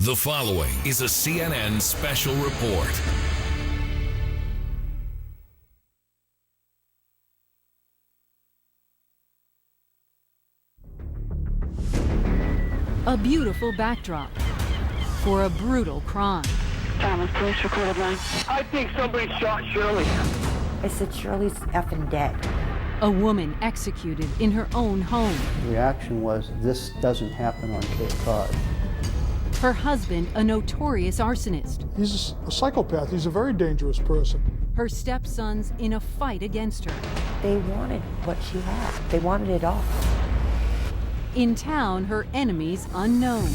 The following is a CNN special report. A beautiful backdrop for a brutal crime. Thomas, police recorded line. I think somebody shot Shirley. I said, Shirley's effing dead. A woman executed in her own home. The reaction was, this doesn't happen on Cape Cod. Her husband, a notorious arsonist. He's a psychopath. He's a very dangerous person. Her stepsons in a fight against her. They wanted what she had. They wanted it all. In town, her enemies unknown.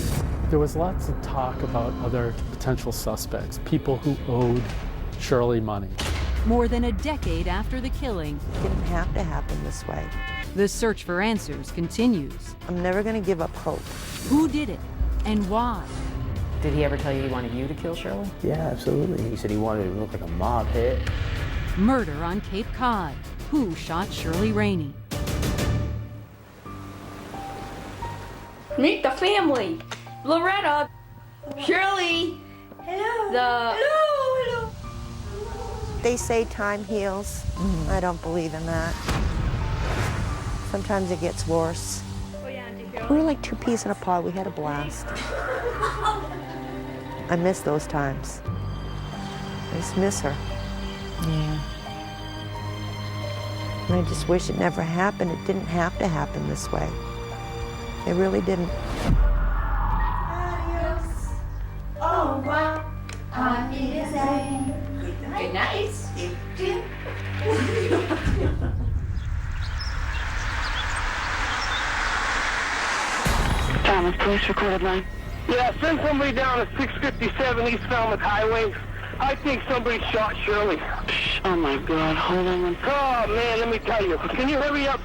There was lots of talk about other potential suspects, people who owed Shirley money. More than a decade after the killing, It didn't have to happen this way. the search for answers continues. I'm never going to give up hope. Who did it and why? Did he ever tell you he wanted you to kill Shirley? Yeah, absolutely. He said he wanted it to look like a mob hit. Murder on Cape Cod. Who shot Shirley Reine? Meet the family. Loretta, Shirley. Hello. Hello. They say time heals. I don't believe in that. Sometimes it gets worse. We were like two peas in a pod. We had a blast. I miss those times. I just miss her. Yeah. And I just wish it never happened. It didn't have to happen this way. It really didn't. Oh, wow. Good night. Thomas, police recorded line. Yeah, send somebody down to 657 East Falmouth Highway. I think somebody shot Shirley. Oh my God, hold on. Oh man, let me tell you. Can you hurry up?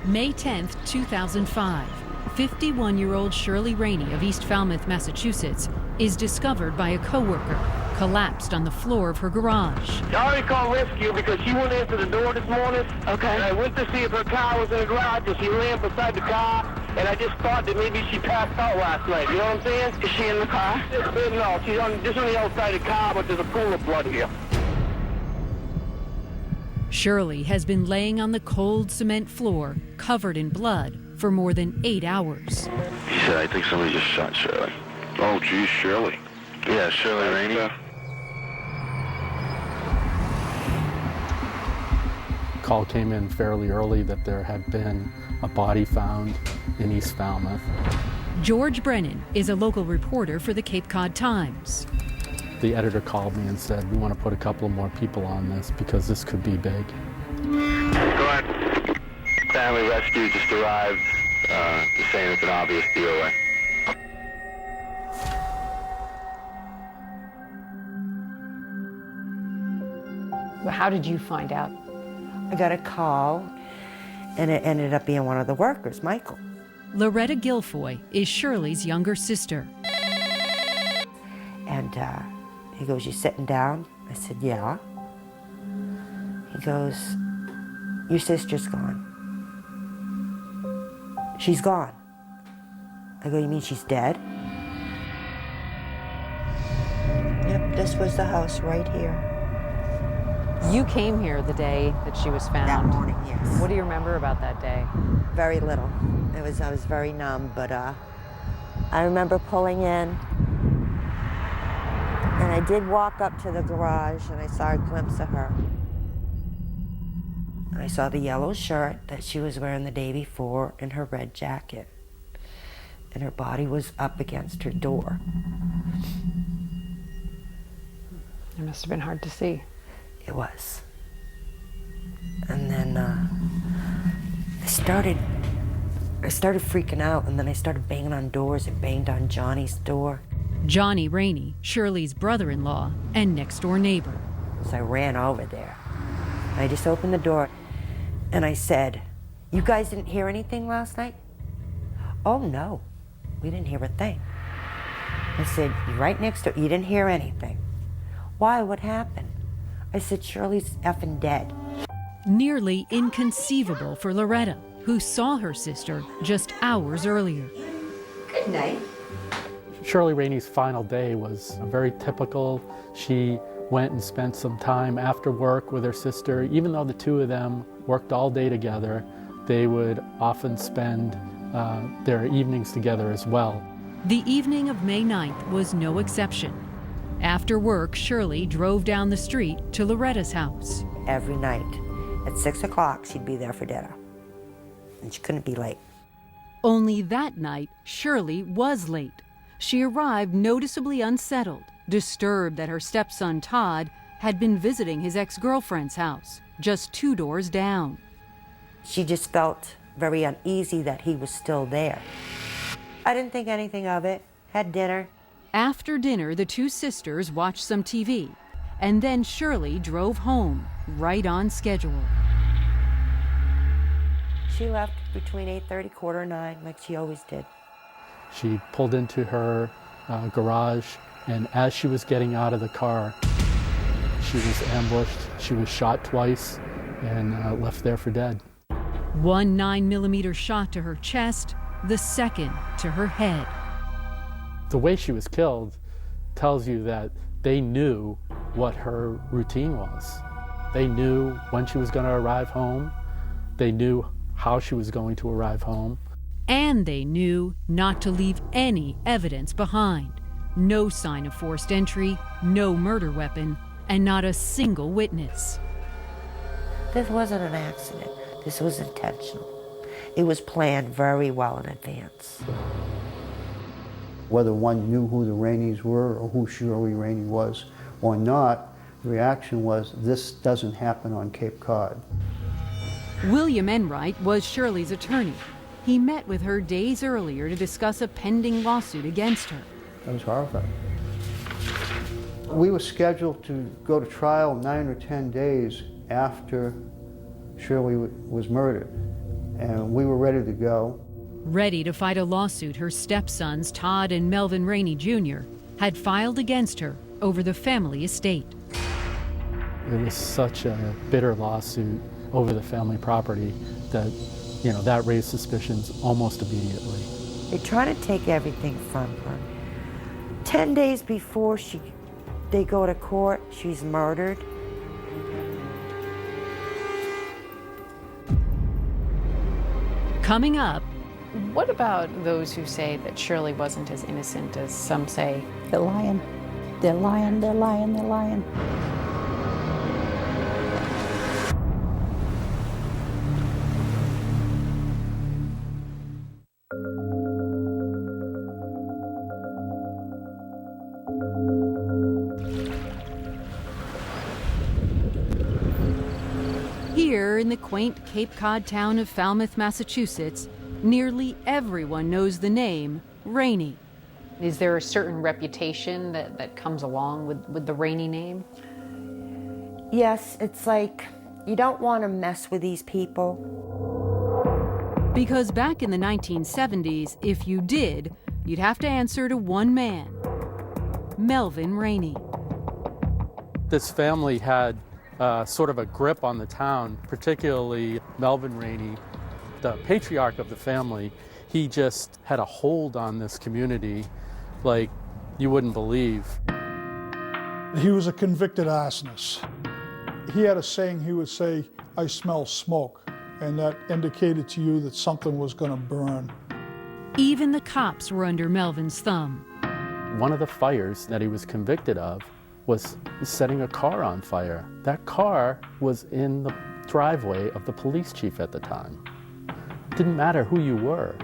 May 10th, 2005. 51-year-old Shirley Reine of East Falmouth, Massachusetts, is discovered by a coworker, collapsed on the floor of her garage. I already called rescue because she wouldn't answer the door this morning. Okay. And I went to see if her car was in the garage, and she ran beside the car, and I just thought that maybe she passed out last night. You know what I'm saying? Is she in the car? No, she's just on the outside of the car, but there's a pool of blood here. Shirley has been laying on the cold cement floor, covered in blood, for more than 8 hours. He said, I think somebody just shot Shirley. Oh, geez, Shirley. Yeah, Shirley Reine. Call came in fairly early that there had been a body found in East Falmouth. George Brennan is a local reporter for the Cape Cod Times. The editor called me and said, we want to put a couple more people on this because this could be big. Go ahead. Family rescue just arrived. Just saying it's an obvious DOA. How did you find out? I got a call, and it ended up being one of the workers, Michael. Loretta Guilfoy is Shirley's younger sister. And he goes, you sitting down? I said, yeah. He goes, your sister's gone. She's gone. I go, you mean she's dead? Yep, this was the house right here. You came here the day that she was found. That morning, yes. What do you remember about that day? Very little. I was very numb, but I remember pulling in, and I did walk up to the garage, and I saw a glimpse of her. I saw the yellow shirt that she was wearing the day before and her red jacket, and her body was up against her door. It must have been hard to see. It was. And then I started freaking out, and then I started banging on doors. I banged on Johnny's door. Johnny Reine, Shirley's brother-in-law and next-door neighbor. So I ran over there. I just opened the door, and I said, you guys didn't hear anything last night? Oh, no, we didn't hear a thing. I said, you're right next door. You didn't hear anything. Why? What happened? I said, Shirley's effing dead. Nearly inconceivable for Loretta, who saw her sister just hours earlier. Good night. Shirley Reine's final day was very typical. She went and spent some time after work with her sister. Even though the two of them worked all day together, they would often spend their evenings together as well. The evening of May 9th was no exception. After work, Shirley drove down the street to Loretta's house. Every night at 6 o'clock, she'd be there for dinner. And she couldn't be late. Only that night, Shirley was late. She arrived noticeably unsettled, disturbed that her stepson Todd had been visiting his ex-girlfriend's house, just 2 doors down. She just felt very uneasy that he was still there. I didn't think anything of it, had dinner. After dinner, the two sisters watched some TV, and then Shirley drove home, right on schedule. She left between 8:30, 8:45, like she always did. She pulled into her garage, and as she was getting out of the car, she was ambushed. She was shot twice and left there for dead. One 9mm shot to her chest, the second to her head. The way she was killed tells you that they knew what her routine was. They knew when she was going to arrive home. They knew how she was going to arrive home. And they knew not to leave any evidence behind. No sign of forced entry, no murder weapon, and not a single witness. This wasn't an accident. This was intentional. It was planned very well in advance. Whether one knew who the Reines were or who Shirley Reine was or not, the reaction was, this doesn't happen on Cape Cod. William Enright was Shirley's attorney. He met with her days earlier to discuss a pending lawsuit against her. I was horrified. We were scheduled to go to trial 9 or 10 days after Shirley was murdered, and we were ready to go. Ready to fight a lawsuit her stepsons, Todd and Melvin Reine Jr., had filed against her over the family estate. It was such a bitter lawsuit over the family property that, that raised suspicions almost immediately. They try to take everything from her. 10 days before they go to court, she's murdered. Coming up, what about those who say that Shirley wasn't as innocent as some say? They're lying. They're lying, they're lying, they're lying. Here in the quaint Cape Cod town of Falmouth, Massachusetts, nearly everyone knows the name Reine. Is there a certain reputation that comes along with the Reine name? Yes, it's like you don't want to mess with these people. Because back in the 1970s, if you did, you'd have to answer to one man, Melvin Reine. This family had sort of a grip on the town, particularly Melvin Reine, the patriarch of the family. He just had a hold on this community like you wouldn't believe. He was a convicted arsonist. He had a saying, he would say, "I smell smoke," and that indicated to you that something was going to burn. Even the cops were under Melvin's thumb. One of the fires that he was convicted of was setting a car on fire. That car was in the driveway of the police chief at the time. Didn't matter who you were,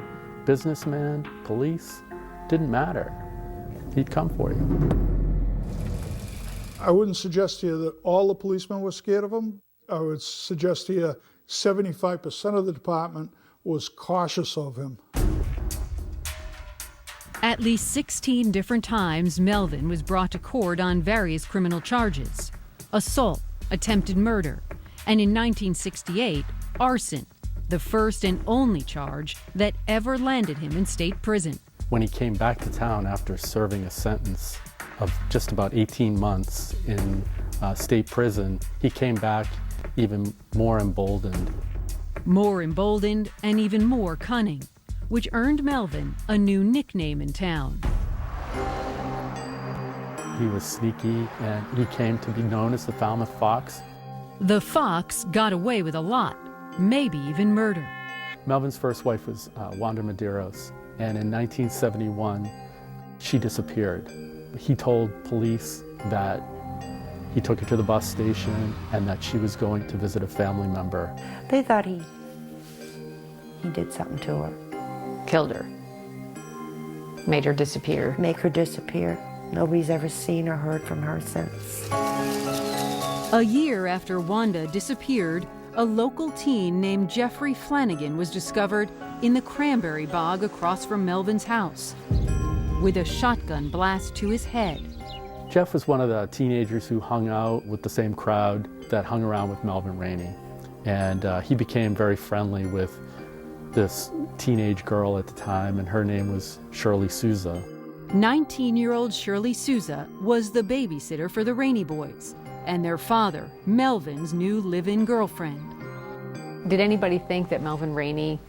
businessman, police, didn't matter. He'd come for you. I wouldn't suggest to you that all the policemen were scared of him. I would suggest to you 75% of the department was cautious of him. At least 16 different times, Melvin was brought to court on various criminal charges: assault, attempted murder, and in 1968, arson, the first and only charge that ever landed him in state prison. When he came back to town after serving a sentence of just about 18 months in state prison, he came back even more emboldened. More emboldened and even more cunning, which earned Melvin a new nickname in town: He was sneaky, and he came to be known as the Falmouth Fox. The Fox got away with a lot, maybe even murder. Melvin's first wife was Wanda Medeiros, and in 1971, she disappeared. He told police that he took her to the bus station and that she was going to visit a family member. They thought he did something to her. Killed her. Made her disappear. Make her disappear. Nobody's ever seen or heard from her since. A year after Wanda disappeared, a local teen named Jeffrey Flanagan was discovered in the cranberry bog across from Melvin's house with a shotgun blast to his head. Jeff was one of the teenagers who hung out with the same crowd that hung around with Melvin Reine. And he became very friendly with this teenage girl at the time, and her name was Shirley Souza. 19-year-old Shirley Souza was the babysitter for the Reine boys and their father, Melvin's new live-in girlfriend. Did anybody think that Melvin Reine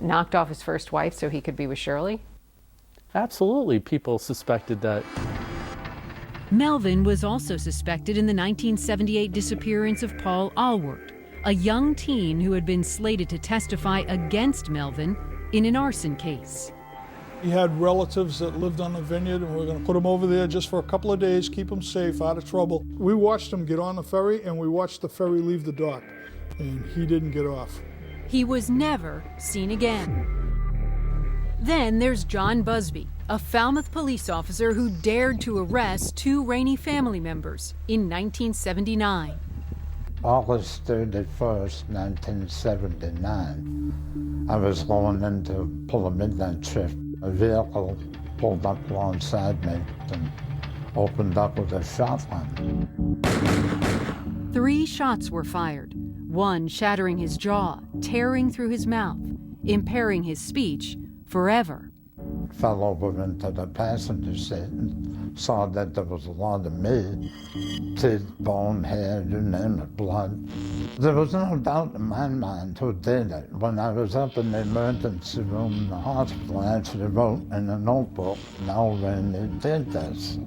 knocked off his first wife so he could be with Shirley? Absolutely, people suspected that. Melvin was also suspected in the 1978 disappearance of Paul Allward, a young teen who had been slated to testify against Melvin in an arson case. He had relatives that lived on the vineyard, and we were going to put him over there just for a couple of days, keep him safe, out of trouble. We watched him get on the ferry, and we watched the ferry leave the dock, and he didn't get off. He was never seen again. Then there's John Busby, a Falmouth police officer who dared to arrest two Reine family members in 1979. August 31st, 1979, I was going in to pull a midnight shift. A vehicle pulled up alongside me and opened up with a shotgun. 3 shots were fired, one shattering his jaw, tearing through his mouth, impairing his speech forever. Fell over into the passenger seat and saw that there was a lot of meat, teeth, bone, hair, you name it, blood. There was no doubt in my mind who did it. When I was up in the emergency room in the hospital, I actually wrote in a notebook, Melvin did this.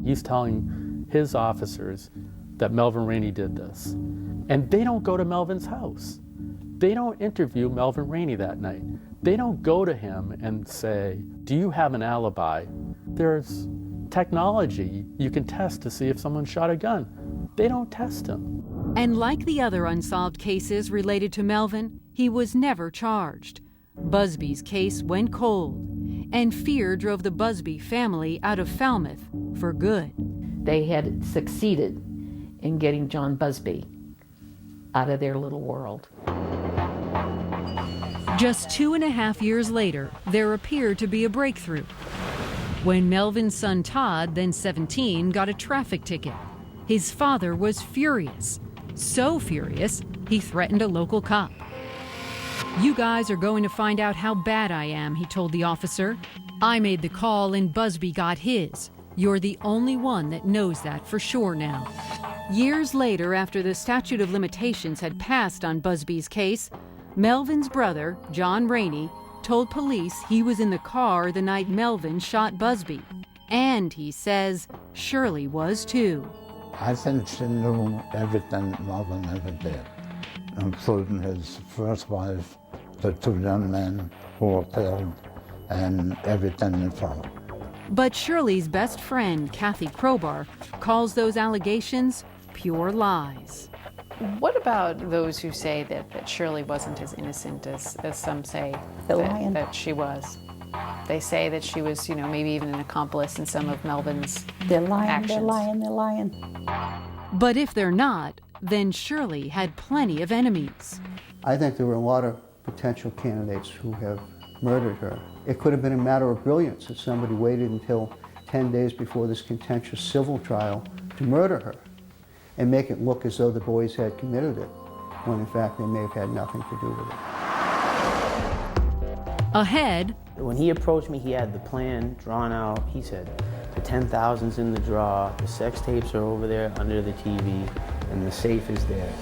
He's telling his officers that Melvin Reine did this. And they don't go to Melvin's house. They don't interview Melvin Reine that night. They don't go to him and say, do you have an alibi? There's technology you can test to see if someone shot a gun. They don't test him. And like the other unsolved cases related to Melvin, he was never charged. Busby's case went cold, and fear drove the Busby family out of Falmouth for good. They had succeeded in getting John Busby out of their little world. Just 2.5 years later, there appeared to be a breakthrough. When Melvin's son Todd, then 17, got a traffic ticket, his father was furious. So furious, he threatened a local cop. "You guys are going to find out how bad I am," he told the officer. "I made the call and Busby got his. You're the only one that knows that for sure now." Years later, after the statute of limitations had passed on Busby's case, Melvin's brother, John Reine, told police he was in the car the night Melvin shot Busby. And he says Shirley was too. I think she knew everything Melvin ever did, including his first wife, the 2 young men who were killed, and everything that followed. But Shirley's best friend, Kathy Crowbar, calls those allegations pure lies. What about those who say that Shirley wasn't as innocent as some say that she was? They say that she was, maybe even an accomplice in some of Melvin's actions. They're lying. But if they're not, then Shirley had plenty of enemies. I think there were a lot of potential candidates who have murdered her. It could have been a matter of brilliance if somebody waited until 10 days before this contentious civil trial to murder her and make it look as though the boys had committed it, when in fact they may have had nothing to do with it. Ahead, when he approached me, he had the plan drawn out. He said, the 10,000's in the drawer, the sex tapes are over there under the TV, and the safe is there.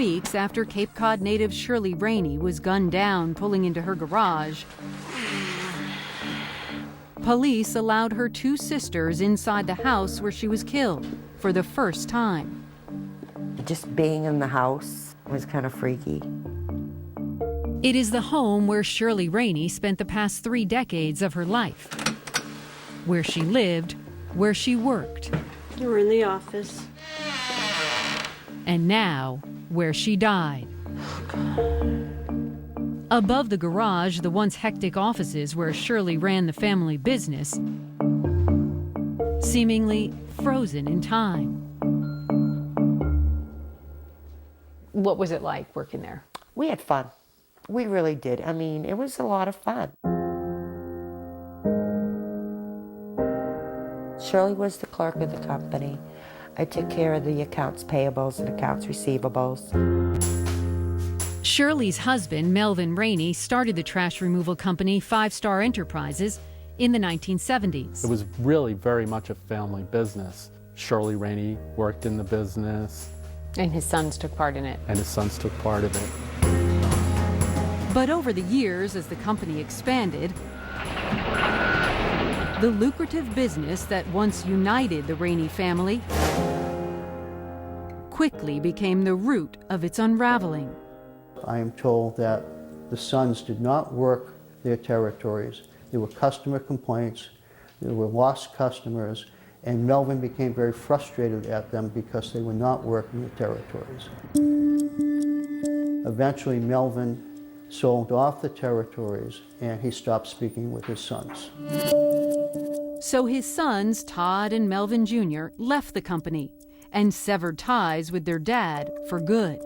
weeks after Cape Cod native Shirley Reine was gunned down pulling into her garage, police allowed her 2 sisters inside the house where she was killed for the first time. Just being in the house was kind of freaky. It is the home where Shirley Reine spent the past 3 decades of her life, where she lived, where she worked. We're in the office. And now, where she died. Above the garage, the once hectic offices where Shirley ran the family business, seemingly frozen in time. What was it like working there? We had fun. We really did. I mean, it was a lot of fun. Shirley was the clerk of the company. I took care of the accounts payables and accounts receivables. Shirley's husband, Melvin Reine, started the trash removal company 5 Star Enterprises in the 1970s. It was really very much a family business. Shirley Reine worked in the business. And his sons took part in it. And his sons took part of it. But over the years, as the company expanded, the lucrative business that once united the Reine family quickly became the root of its unraveling. I am told that the sons did not work their territories. There were customer complaints, there were lost customers, and Melvin became very frustrated at them because they were not working the territories. Eventually, Melvin sold off the territories and he stopped speaking with his sons. So his sons, Todd and Melvin Jr., left the company and severed ties with their dad for good.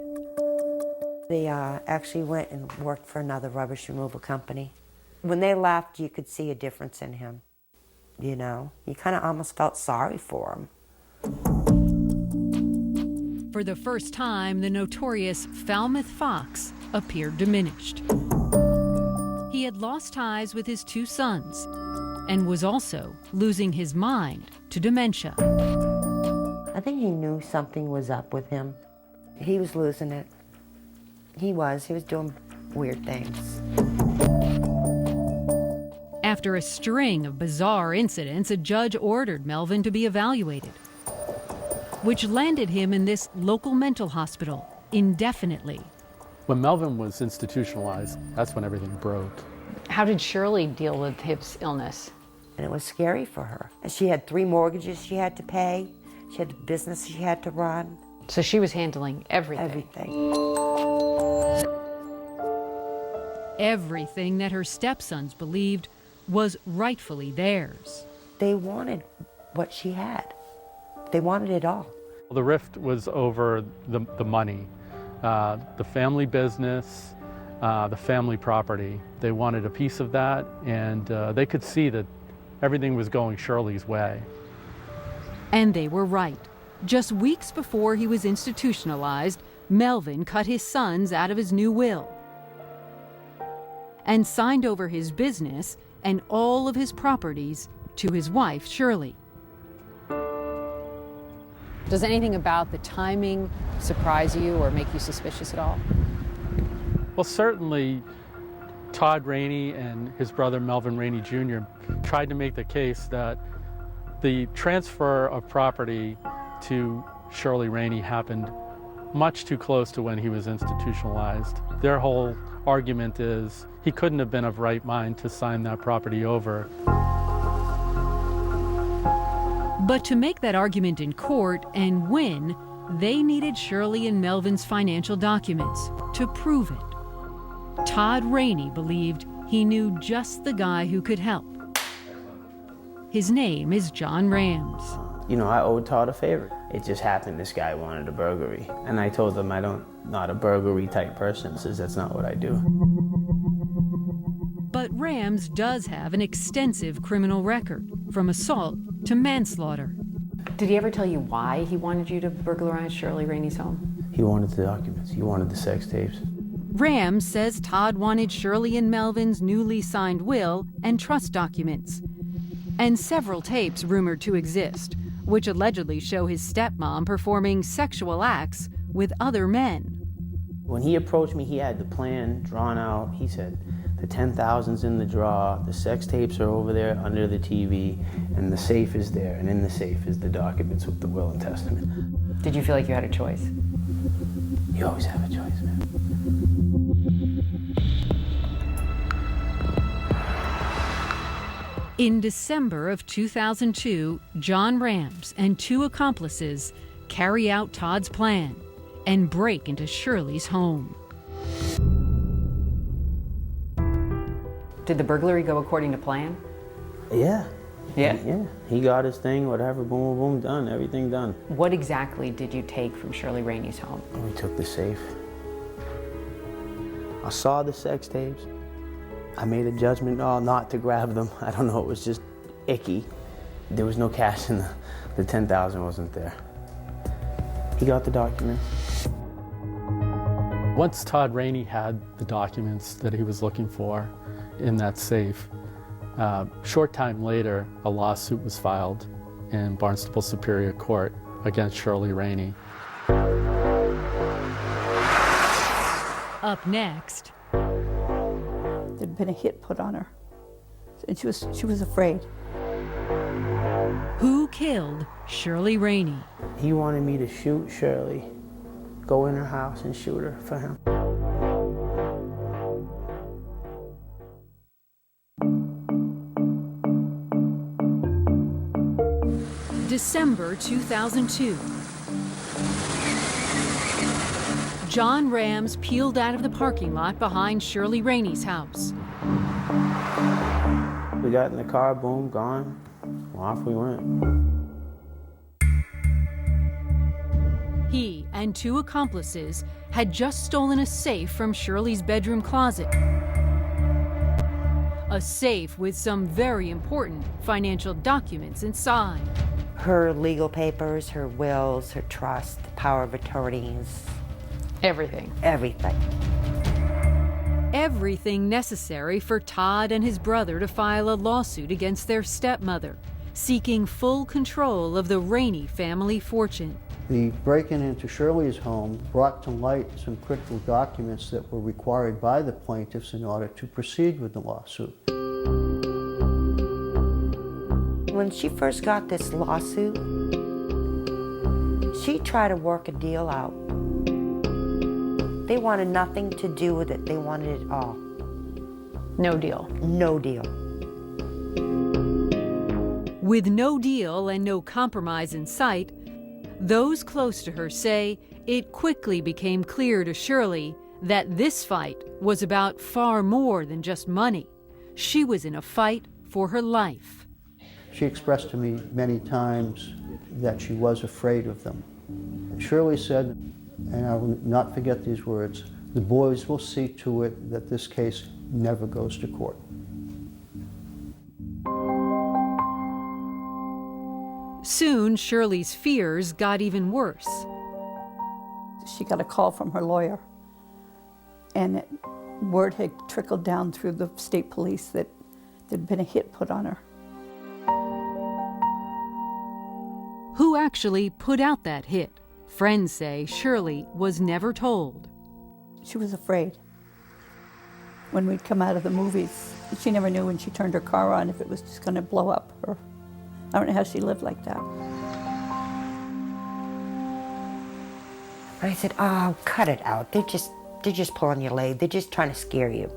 They actually went and worked for another rubbish removal company. When they left, you could see a difference in him. You know, you kind of almost felt sorry for him. For the first time, the notorious Falmouth Fox appeared diminished. He had lost ties with his 2 sons and was also losing his mind to dementia. I think he knew something was up with him. He was losing it. He was doing weird things. After a string of bizarre incidents, a judge ordered Melvin to be evaluated, which landed him in this local mental hospital indefinitely. When Melvin was institutionalized, that's when everything broke. How did Shirley deal with his illness? And it was scary for her. She had 3 mortgages she had to pay. She had a business she had to run. So she was handling everything. Everything. Everything that her stepsons believed was rightfully theirs. They wanted what she had. They wanted it all. The rift was over the money, the family business, the family property. They wanted a piece of that, and they could see that everything was going Shirley's way. And they were right. Just weeks before he was institutionalized, Melvin cut his sons out of his new will and signed over his business and all of his properties to his wife, Shirley. Does anything about the timing surprise you or make you suspicious at all? Well, certainly Todd Reine and his brother Melvin Reine Jr. tried to make the case that the transfer of property to Shirley Reine happened much too close to when he was institutionalized. Their whole argument is he couldn't have been of right mind to sign that property over. But to make that argument in court and win, they needed Shirley and Melvin's financial documents to prove it. Todd Reine believed he knew just the guy who could help. His name is John Rams. You know, I owed Todd a favor. It just happened this guy wanted a burglary. And I told him not a burglary type person, says that's not what I do. But Rams does have an extensive criminal record, from assault to manslaughter. Did he ever tell you why he wanted you to burglarize Shirley Reine's home? He wanted the documents. He wanted the sex tapes. Rams says Todd wanted Shirley and Melvin's newly signed will and trust documents, and several tapes rumored to exist, which allegedly show his stepmom performing sexual acts with other men. When he approached me, he had the plan drawn out. He said, the 10,000's in the drawer, the sex tapes are over there under the TV, and the safe is there, and in the safe is the documents with the will and testament. Did you feel like you had a choice? You always have a choice, man. In December of 2002, John Rams and 2 accomplices carry out Todd's plan and break into Shirley's home. Did the burglary go according to plan? Yeah. Yeah? Yeah. He got his thing, whatever, boom, boom, boom, done, everything done. What exactly did you take from Shirley Reine's home? We took the safe. I saw the sex tapes. I made a judgment not to grab them. I don't know, it was just icky. There was no cash in the 10,000 wasn't there. He got the documents. Once Todd Reine had the documents that he was looking for in that safe, short time later, a lawsuit was filed in Barnstable Superior Court against Shirley Reine. Up next. There'd been a hit put on her, and she was afraid. Who killed Shirley Reine? He wanted me to shoot Shirley, go in her house and shoot her for him. December 2002. John Rams peeled out of the parking lot behind Shirley Reine's house. We got in the car, boom, gone. Off we went. He and 2 accomplices had just stolen a safe from Shirley's bedroom closet. A safe with some very important financial documents inside. Her legal papers, her wills, her trust, the power of attorneys. Everything. Everything. Everything necessary for Todd and his brother to file a lawsuit against their stepmother, seeking full control of the Reine family fortune. The break-in into Shirley's home brought to light some critical documents that were required by the plaintiffs in order to proceed with the lawsuit. When she first got this lawsuit, she tried to work a deal out. They wanted nothing to do with it. They wanted it all. No deal. No deal. With no deal and no compromise in sight, those close to her say it quickly became clear to Shirley that this fight was about far more than just money. She was in a fight for her life. She expressed to me many times that she was afraid of them. Shirley said, and I will not forget these words, the boys will see to it that this case never goes to court. Soon, Shirley's fears got even worse. She got a call from her lawyer, and word had trickled down through the state police that there'd been a hit put on her. Who actually put out that hit? Friends say Shirley was never told. She was afraid. When we'd come out of the movies, she never knew when she turned her car on if it was just going to blow up. Or I don't know how she lived like that. I said, oh, cut it out. They're just pulling your leg. They're just trying to scare you.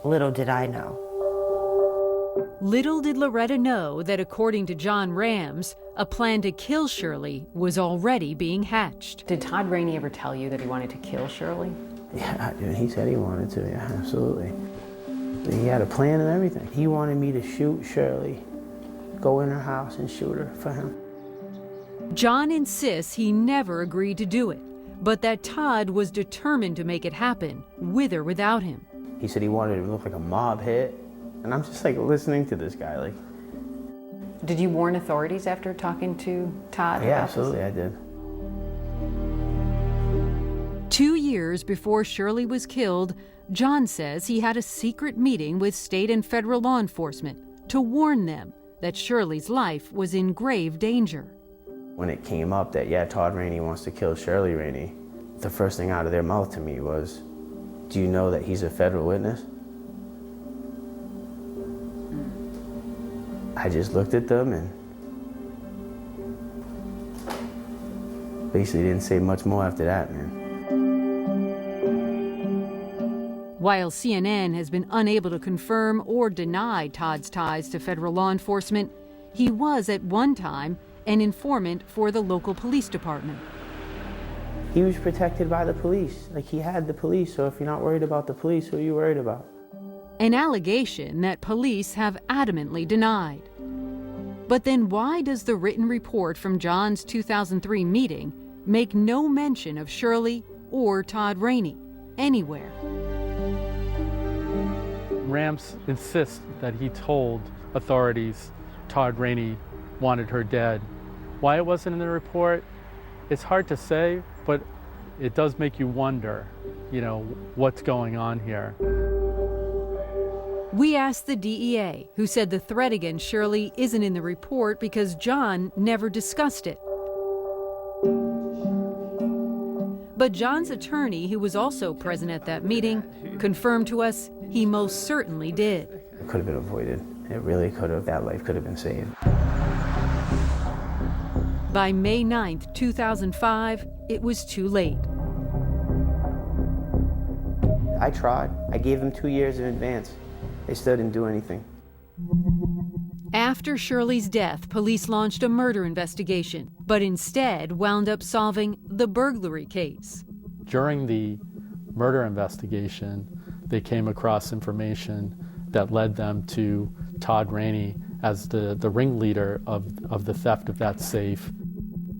Little did I know. Little did Loretta know that according to John Rams, a plan to kill Shirley was already being hatched. Did Todd Reine ever tell you that he wanted to kill Shirley? Yeah, he said he wanted to, yeah, absolutely. He had a plan and everything. He wanted me to shoot Shirley, go in her house and shoot her for him. John insists he never agreed to do it, but that Todd was determined to make it happen, with or without him. He said he wanted it to look like a mob hit, and I'm just like listening to this guy like. Did you warn authorities after talking to Todd? Yeah, absolutely, I did. 2 years before Shirley was killed, John says he had a secret meeting with state and federal law enforcement to warn them that Shirley's life was in grave danger. When it came up that, yeah, Todd Reine wants to kill Shirley Reine, The first thing out of their mouth to me was, "Do you know that he's a federal witness?" I just looked at them and basically didn't say much more after that, man. While CNN has been unable to confirm or deny Todd's ties to federal law enforcement, he was at one time an informant for the local police department. He was protected by the police. Like, he had the police, so if you're not worried about the police, who are you worried about? An allegation that police have adamantly denied. But then why does the written report from John's 2003 meeting make no mention of Shirley or Todd Reine anywhere? Rams insists that he told authorities Todd Reine wanted her dead. Why it wasn't in the report, it's hard to say, but it does make you wonder, what's going on here. We asked the DEA, who said the threat against Shirley isn't in the report because John never discussed it. But John's attorney, who was also present at that meeting, confirmed to us he most certainly did. It could have been avoided. It really could have. That life could have been saved. By May 9th, 2005, it was too late. I tried. I gave them 2 years in advance. They still didn't do anything. After Shirley's death, police launched a murder investigation, but instead wound up solving the burglary case. During the murder investigation, they came across information that led them to Todd Reine as the ringleader of the theft of that safe.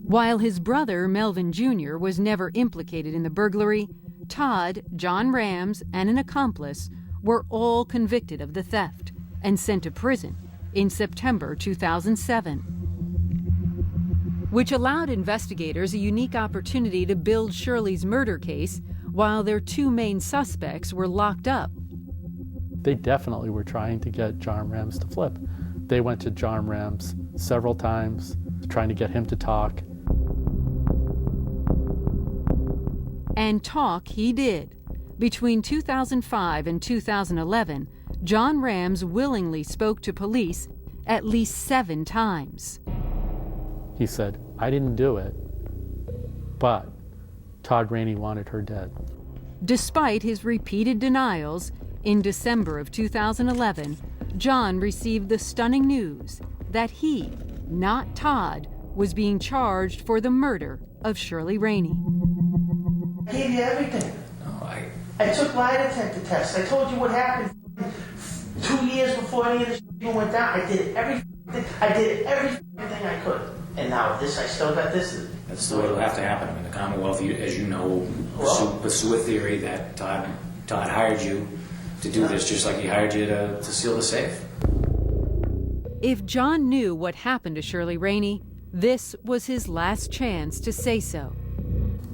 While his brother, Melvin Jr., was never implicated in the burglary, Todd, John Rams, and an accomplice were all convicted of the theft and sent to prison in September 2007, which allowed investigators a unique opportunity to build Shirley's murder case while their two main suspects were locked up. They definitely were trying to get John Rams to flip. They went to John Rams several times, trying to get him to talk. And talk he did. Between 2005 and 2011, John Rams willingly spoke to police at least 7 times. He said, "I didn't do it, but Todd Reine wanted her dead." Despite his repeated denials, in December of 2011, John received the stunning news that he, not Todd, was being charged for the murder of Shirley Reine. I gave you everything. I took lie detector tests. I told you what happened 2 years before any of this even went down. I did everything I could. And now this, I still got this. That's the way it'll have to happen. I mean, the Commonwealth, as you know, pursue a theory that Todd hired you to do this, just like he hired you to seal the safe. If John knew what happened to Shirley Reine, this was his last chance to say so.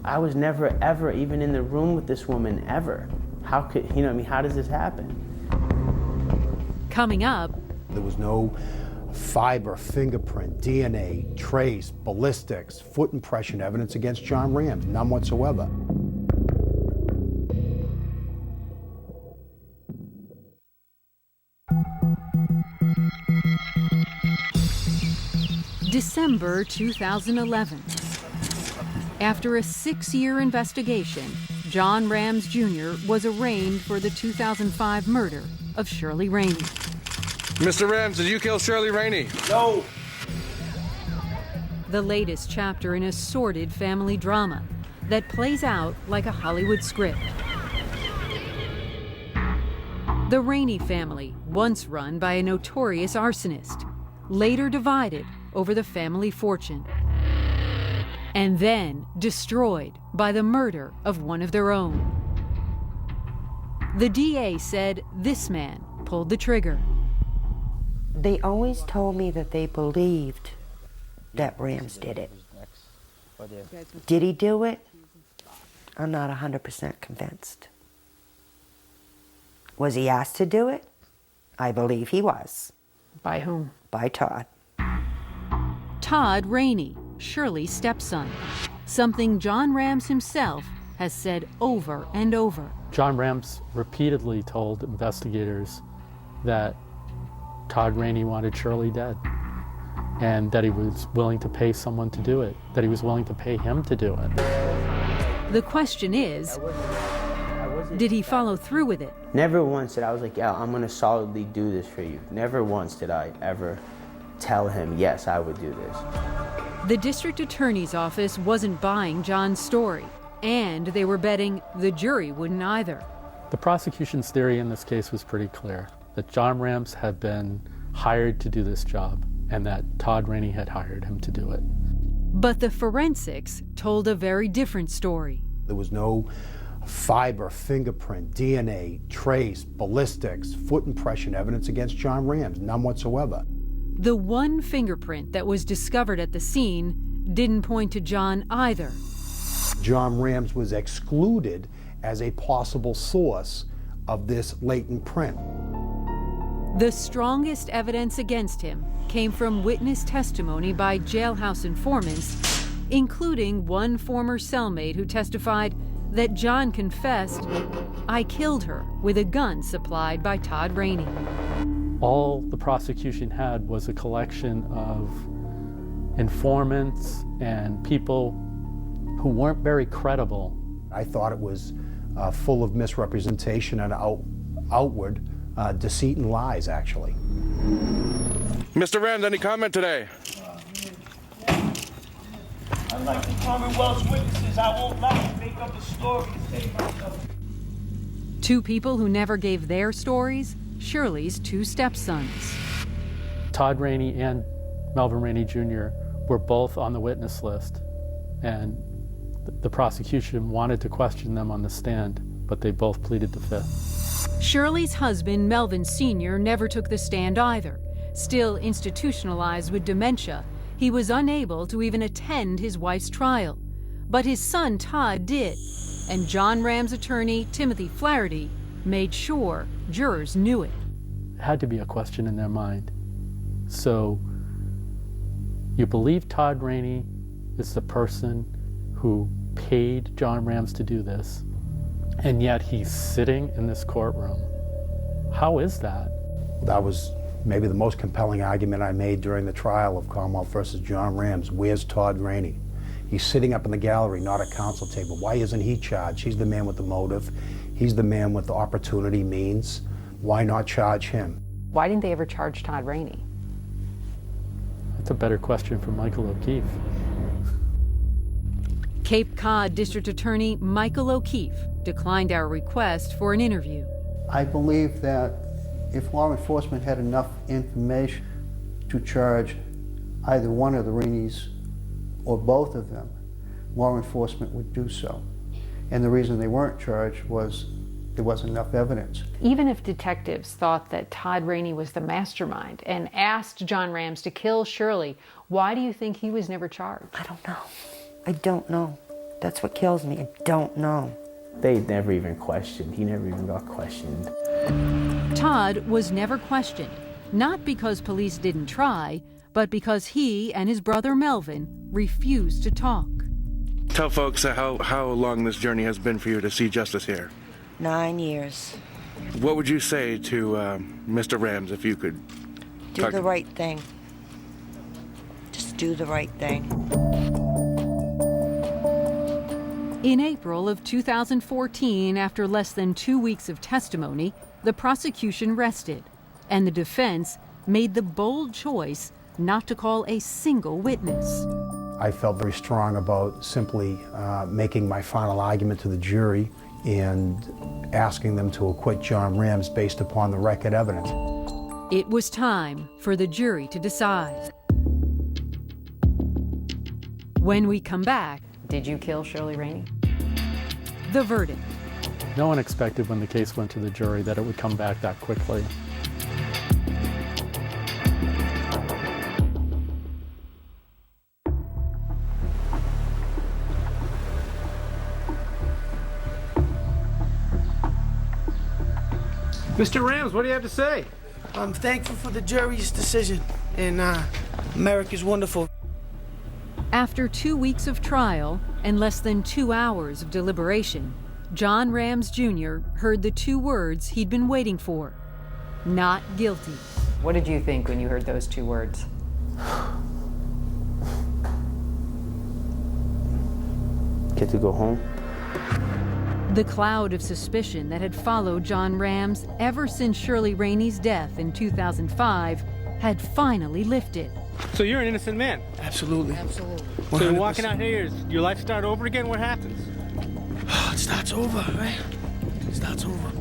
I was never, ever even in the room with this woman, ever. How could, how does this happen? Coming up, there was no fiber, fingerprint, DNA, trace, ballistics, foot impression evidence against John Rams, none whatsoever. December 2011. After a 6-year investigation, John Rams Jr. was arraigned for the 2005 murder of Shirley Reine. Mr. Rams, did you kill Shirley Reine? No. The latest chapter in a sordid family drama that plays out like a Hollywood script. The Reine family, once run by a notorious arsonist, later divided over the family fortune, and then destroyed by the murder of one of their own. The DA said this man pulled the trigger. They always told me that they believed that Rams did it. Did he do it? I'm not 100% convinced. Was he asked to do it? I believe he was. By whom? By Todd. Todd Reine, Shirley's stepson, something John Rams himself has said over and over. John Rams repeatedly told investigators that Todd Reine wanted Shirley dead, and that he was willing to pay someone to do it, that he was willing to pay him to do it. The question is, did he follow through with it? Never once did I was like, yeah, I'm gonna solidly do this for you. Never once did I ever tell him, yes, I would do this. The district attorney's office wasn't buying John's story, and they were betting the jury wouldn't either. The prosecution's theory in this case was pretty clear, that John Rams had been hired to do this job, and that Todd Reine had hired him to do it. But the forensics told a very different story. There was no fiber, fingerprint, DNA, trace, ballistics, foot impression evidence against John Rams, none whatsoever. The one fingerprint that was discovered at the scene didn't point to John either. John Rams was excluded as a possible source of this latent print. The strongest evidence against him came from witness testimony by jailhouse informants, including one former cellmate who testified that John confessed, "I killed her with a gun supplied by Todd Reine." All the prosecution had was a collection of informants and people who weren't very credible. I thought it was full of misrepresentation and outward deceit and lies, actually. Mr. Rams, any comment today? Unlike the Commonwealth's witnesses, I won't lie and make up a story to save myself. Two people who never gave their stories, Shirley's two stepsons. Todd Reine and Melvin Reine Jr. were both on the witness list, and the prosecution wanted to question them on the stand, but they both pleaded the fifth. Shirley's husband, Melvin Sr., never took the stand either. Still institutionalized with dementia, he was unable to even attend his wife's trial. But his son, Todd, did, and John Rams' attorney, Timothy Flaherty, made sure jurors knew it. It had to be a question in their mind. So, you believe Todd Reine is the person who paid John Rams to do this, and yet he's sitting in this courtroom. How is that? That was maybe the most compelling argument I made during the trial of Commonwealth versus John Rams. Where's Todd Reine? He's sitting up in the gallery, not at counsel table. Why isn't he charged? He's the man with the motive. He's the man with the opportunity, means. Why not charge him? Why didn't they ever charge Todd Reine? That's a better question for Michael O'Keefe. Cape Cod District Attorney Michael O'Keefe declined our request for an interview. I believe that if law enforcement had enough information to charge either one of the Reines or both of them, law enforcement would do so. And the reason they weren't charged was there wasn't enough evidence. Even if detectives thought that Todd Reine was the mastermind and asked John Rams to kill Shirley, why do you think he was never charged? I don't know. I don't know. That's what kills me. I don't know. They never even questioned. He never even got questioned. Todd was never questioned, not because police didn't try, but because he and his brother Melvin refused to talk. Tell folks how long this journey has been for you to see justice here. 9 years. What would you say to Mr. Rams if you could Do the right thing. Just do the right thing. In April of 2014, after less than 2 weeks of testimony, the prosecution rested, and the defense made the bold choice not to call a single witness. I felt very strong about simply making my final argument to the jury and asking them to acquit John Rams based upon the record evidence. It was time for the jury to decide. When we come back, did you kill Shirley Reine? The verdict. No one expected when the case went to the jury that it would come back that quickly. Mr. Rams, what do you have to say? I'm thankful for the jury's decision, and America's wonderful. After 2 weeks of trial and less than 2 hours of deliberation, John Rams Jr. heard the 2 words he'd been waiting for: not guilty. What did you think when you heard those 2 words? Get to go home. The cloud of suspicion that had followed John Rams ever since Shirley Reine's death in 2005 had finally lifted. So you're an innocent man? Absolutely. Absolutely. So you're walking out here, your life start over again? What happens? It starts over, right? It starts over.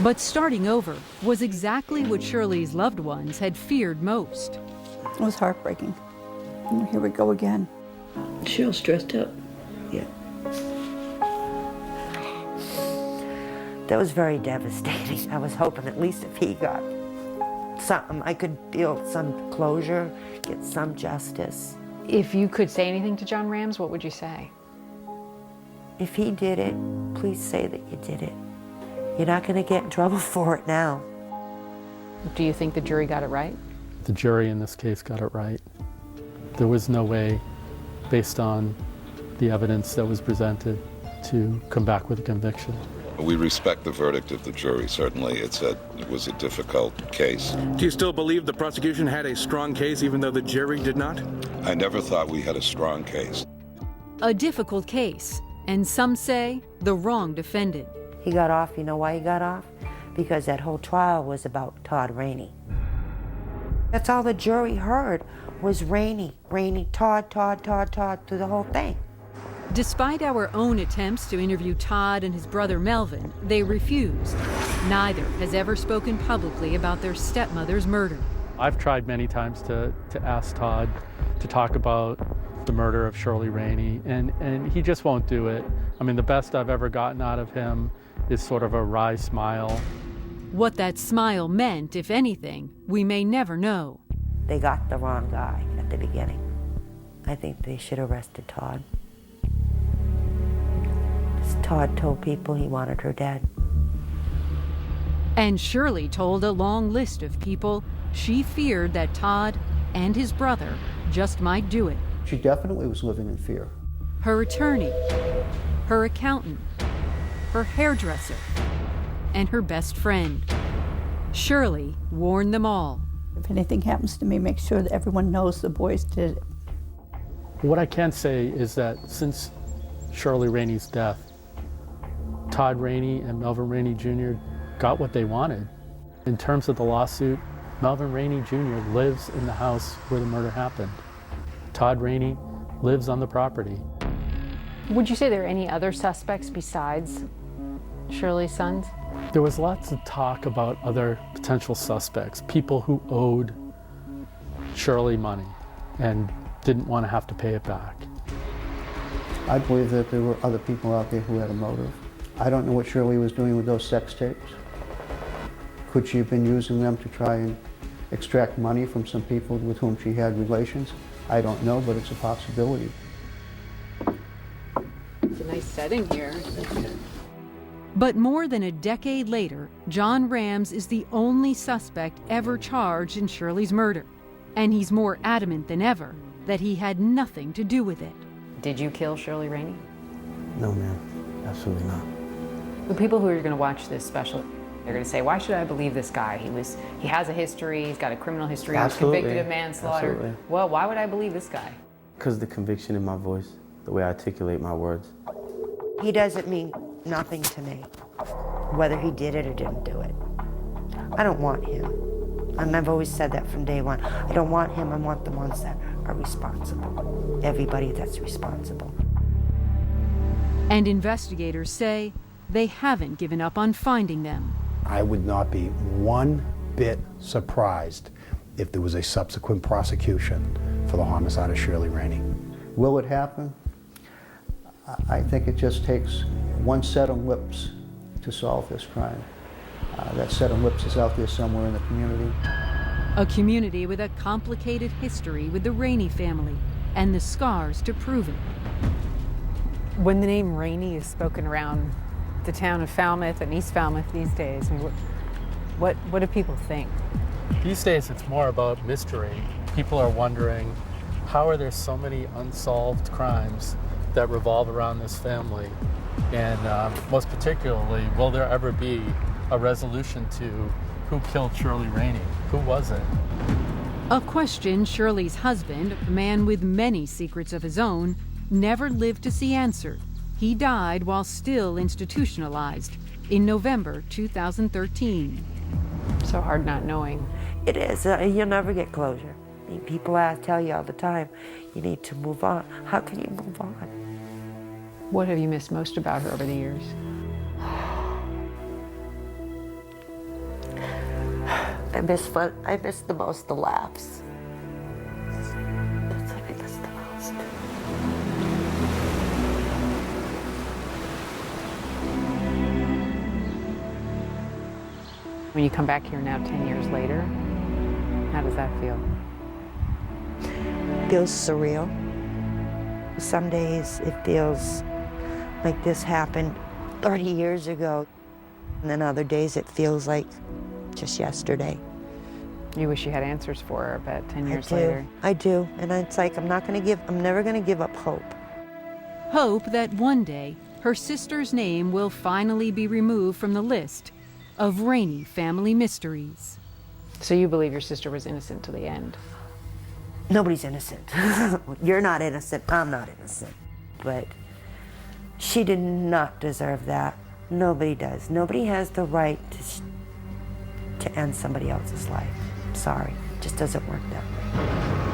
But starting over was exactly what Shirley's loved ones had feared most. It was heartbreaking. And here we go again. She all stressed up. Yeah. That was very devastating. I was hoping at least if he got something, I could feel some closure, get some justice. If you could say anything to John Rams, what would you say? If he did it, please say that you did it. You're not going to get in trouble for it now. Do you think the jury got it right? The jury in this case got it right. There was no way, based on the evidence that was presented, to come back with a conviction. We respect the verdict of the jury, certainly. It was a difficult case. Do you still believe the prosecution had a strong case even though the jury did not? I never thought we had a strong case. A difficult case, and some say the wrong defendant. He got off. You know why he got off? Because that whole trial was about Todd Reine. That's all the jury heard was Reine, Todd, through the whole thing. Despite our own attempts to interview Todd and his brother Melvin, they refused. Neither has ever spoken publicly about their stepmother's murder. I've tried many times to ask Todd to talk about the murder of Shirley Reine, and he just won't do it. I mean, the best I've ever gotten out of him is sort of a wry smile. What that smile meant, if anything, we may never know. They got the wrong guy at the beginning. I think they should have arrested Todd. Todd told people he wanted her dead. And Shirley told a long list of people she feared that Todd and his brother just might do it. She definitely was living in fear. Her attorney, her accountant, her hairdresser, and her best friend. Shirley warned them all. If anything happens to me, make sure that everyone knows the boys did it. What I can say is that since Shirley Reine's death, Todd Reine and Melvin Reine Jr. got what they wanted. In terms of the lawsuit, Melvin Reine Jr. lives in the house where the murder happened. Todd Reine lives on the property. Would you say there are any other suspects besides Shirley's sons? There was lots of talk about other potential suspects, people who owed Shirley money and didn't want to have to pay it back. I believe that there were other people out there who had a motive. I don't know what Shirley was doing with those sex tapes. Could she have been using them to try and extract money from some people with whom she had relations? I don't know, but it's a possibility. It's a nice setting here. But more than a decade later, John Rams is the only suspect ever charged in Shirley's murder. And he's more adamant than ever that he had nothing to do with it. Did you kill Shirley Reine? No, ma'am. Absolutely not. The people who are going to watch this special, they're going to say, why should I believe this guy? He has a history, he's got a criminal history, he was convicted of manslaughter. Absolutely. Well, why would I believe this guy? Because the conviction in my voice, the way I articulate my words. He doesn't mean nothing to me, whether he did it or didn't do it. I don't want him. I've always said that from day one. I don't want him, I want the ones that are responsible. Everybody that's responsible. And investigators say they haven't given up on finding them. I would not be one bit surprised if there was a subsequent prosecution for the homicide of Shirley Reine. Will it happen? I think it just takes one set of lips to solve this crime. That set of lips is out there somewhere in the community. A community with a complicated history with the Reine family and the scars to prove it. When the name Reine is spoken around the town of Falmouth and East Falmouth these days, I mean, what do people think? These days it's more about mystery. People are wondering, how are there so many unsolved crimes that revolve around this family? And most particularly, will there ever be a resolution to who killed Shirley Reine? Who was it? A question Shirley's husband, a man with many secrets of his own, never lived to see answered. He died while still institutionalized in November 2013. So hard not knowing. It is. You'll never get closure. I mean, people tell you all the time, you need to move on. How can you move on? What have you missed most about her over the years? I miss fun. I miss the most the laughs. That's what I miss the most. When you come back here now 10 years later, how does that feel? It feels surreal. Some days it feels like this happened 30 years ago. And then other days it feels like just yesterday. You wish you had answers for her, but 10 years I do. later. I do. And it's like, I'm never gonna give up hope. Hope that one day her sister's name will finally be removed from the list of Reine family mysteries. So you believe your sister was innocent to the end? Nobody's innocent. You're not innocent, I'm not innocent. But she did not deserve that. Nobody does. Nobody has the right to end somebody else's life. Sorry, it just doesn't work that way.